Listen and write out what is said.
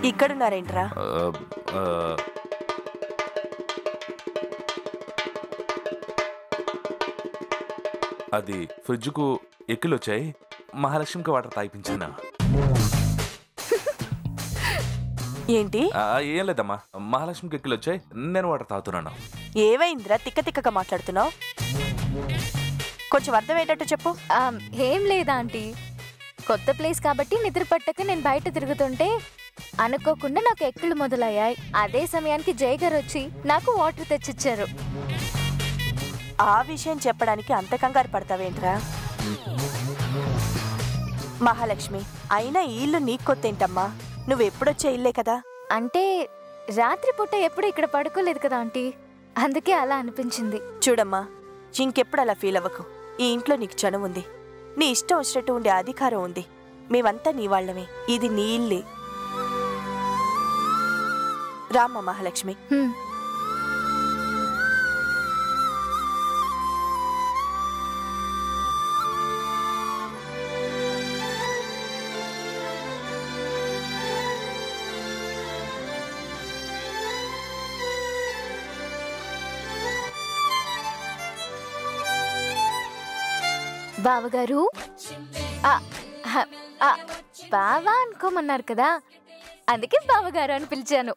ఇక్కడున్నారేంట్రా? అది ఫ్రిడ్జ్కు ఎక్కిలొచ్చాయి, మహాలక్ష్మికి వాటర్ తాగిపించాను. ఏంటి? ఏం లేదమ్మా, మహాలక్ష్మికి ఎక్కిలొచ్చాయి, నేను వాటర్ తాగుతున్నాను. ఏమైందిరా తిక్క తిక్కగా మాట్లాడుతున్నావు? కొంచెం అర్థమయ్యేటట్టు చెప్పు. ఏం లేదా ఆంటీ, కొత్త ప్లేస్ కాబట్టి నిద్ర పట్టక నేను బయట తిరుగుతుంటే అనుకోకుండా నాకు ఎక్కులు మొదలయ్యాయి. అదే సమయానికి జై గారు వచ్చి నాకు వాటర్ తెచ్చిచ్చారు. ఆ విషయం చెప్పడానికి అంత కంగారు పడతావేంట్రా? మహాలక్ష్మి, అయినా ఈ ఇల్లు నీకు కొత్తేంటమ్మా? నువ్వెప్పుడొచ్చే ఇల్లే కదా. అంటే రాత్రిపూట ఎప్పుడు ఇక్కడ పడుకోలేదు కదా ఆంటీ, అందుకే అలా అనిపించింది. చూడమ్మా, ఇంకెప్పుడు అలా ఫీల్ అవ్వకు. ఈ ఇంట్లో నీకు చనువు ఉంది, నీ ఇష్టం వచ్చినట్టు ఉండే అధికారం ఉంది. మేమంతా నీ వాళ్ళమే, ఇది నీ ఇల్లే. రామ్మ మహాలక్ష్మి. బావగారు, బావా అనుకోమన్నారు కదా, అందుకే బావగారు అని పిలిచాను.